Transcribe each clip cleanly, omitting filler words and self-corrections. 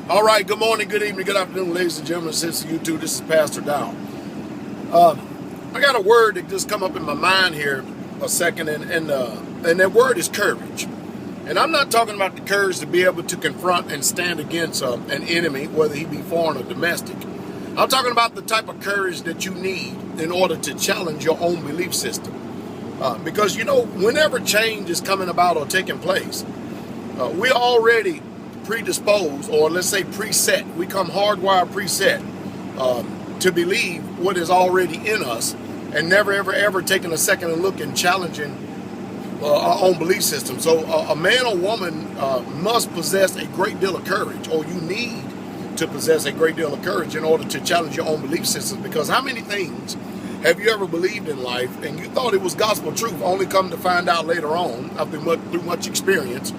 All right, good morning, good evening, good afternoon, ladies and gentlemen, since YouTube. This is Pastordowell. I got a word that just come up in my mind here a second, and that word is courage. And I'm not talking about the courage to be able to confront and stand against an enemy, whether he be foreign or domestic. I'm talking about the type of courage that you need in order to challenge your own belief system. Because, whenever change is coming about or taking place, we're already predisposed, or let's say preset. We come hardwired preset to believe what is already in us, and never ever taking a second and look and challenging our own belief system. So a man or woman must possess a great deal of courage, or you need to possess a great deal of courage in order to challenge your own belief system. Because how many things have you ever believed in life and you thought it was gospel truth, only come to find out later on, through much experience,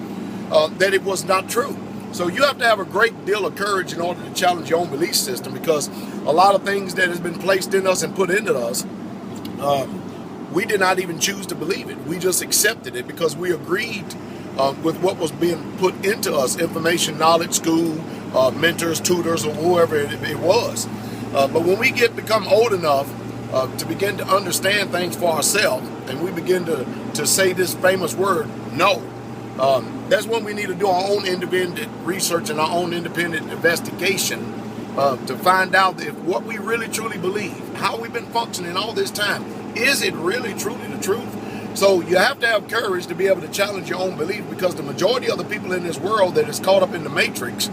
that it was not true? So you have to have a great deal of courage in order to challenge your own belief system, because a lot of things that has been placed in us and put into us, we did not even choose to believe it. We just accepted it because we agreed with what was being put into us: information, knowledge, school, mentors, tutors, or whoever it was. But when we become old enough to begin to understand things for ourselves, and we begin to say this famous word, no, that's when we need to do our own independent research and our own independent investigation to find out if what we really truly believe, how we've been functioning all this time, is it really truly the truth? So you have to have courage to be able to challenge your own belief, because the majority of the people in this world that is caught up in the matrix,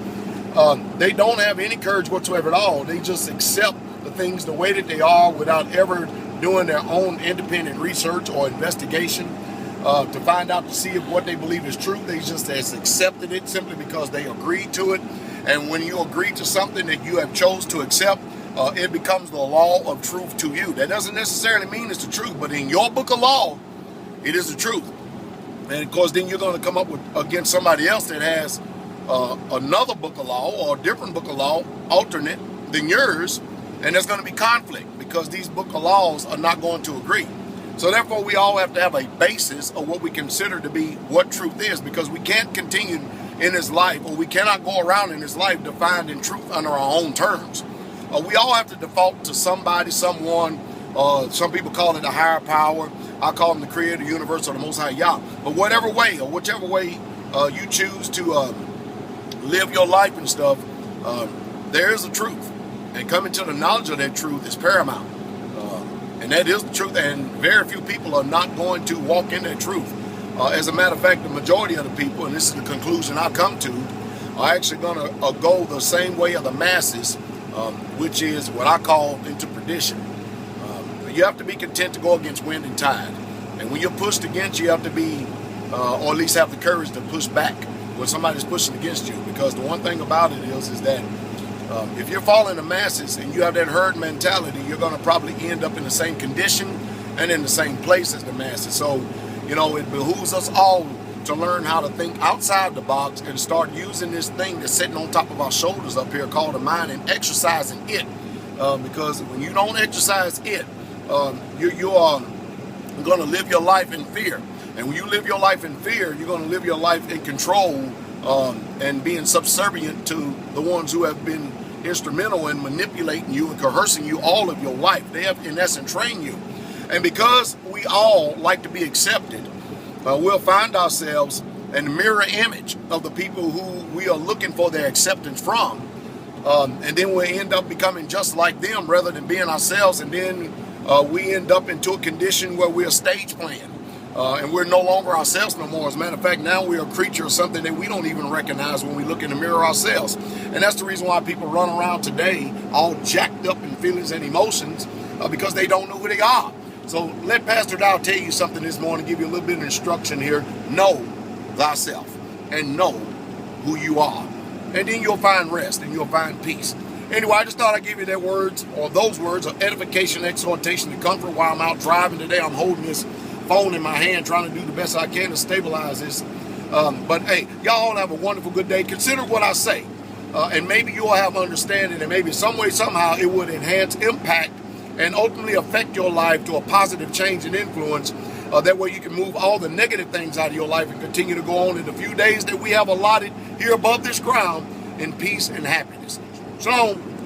they don't have any courage whatsoever at all. They just accept the things the way that they are without ever doing their own independent research or investigation to find out, to see if what they believe is true. They just has accepted it simply because they agreed to it. And when you agree to something that you have chose to accept, it becomes the law of truth to you. That doesn't necessarily mean it's the truth, but in your book of law, it is the truth. And of course, then you're going to come up against somebody else that has another book of law, or a different book of law, alternate than yours, and there's going to be conflict because these book of laws are not going to agree. So therefore, we all have to have a basis of what we consider to be what truth is, because we can't continue in this life, or we cannot go around in this life defining truth under our own terms. We all have to default to somebody, someone. Some people call it a higher power. I call them the creator, universe, or the most high Yah. But whatever way, or whichever way you choose to live your life and stuff, there is a truth. And coming to the knowledge of that truth is paramount. And that is the truth, and very few people are not going to walk in that truth. As a matter of fact, the majority of the people, and this is the conclusion I come to, are actually going to go the same way of the masses, which is what I call into perdition. You have to be content to go against wind and tide. And when you're pushed against, you have to be, or at least have the courage to push back when somebody's pushing against you. Because the one thing about it is that if you're following the masses and you have that herd mentality, you're going to probably end up in the same condition and in the same place as the masses. So, it behooves us all to learn how to think outside the box and start using this thing that's sitting on top of our shoulders up here called the mind, and exercising it. Because when you don't exercise it, you are going to live your life in fear. And when you live your life in fear, you're going to live your life in control and being subservient to the ones who have been instrumental in manipulating you and coercing you all of your life. They have, in essence, trained you. And because we all like to be accepted, we'll find ourselves in the mirror image of the people who we are looking for their acceptance from. And then we'll end up becoming just like them rather than being ourselves. And then we end up into a condition where we're stage playing. And we're no longer ourselves no more. As a matter of fact, now we're a creature of something that we don't even recognize when we look in the mirror ourselves. And that's the reason why people run around today all jacked up in feelings and emotions, because they don't know who they are. So let Pastor Dow tell you something this morning, give you a little bit of instruction here. Know thyself and know who you are. And then you'll find rest and you'll find peace. Anyway, I just thought I'd give you that words, or those words of edification, exhortation, and comfort while I'm out driving today. I'm holding this phone in my hand, trying to do the best I can to stabilize this. But hey, y'all have a wonderful good day. Consider what I say, and maybe you'll have understanding, and maybe some way, somehow, it would enhance, impact, and ultimately affect your life to a positive change and influence. That way you can move all the negative things out of your life and continue to go on in the few days that we have allotted here above this ground in peace and happiness. Shalom.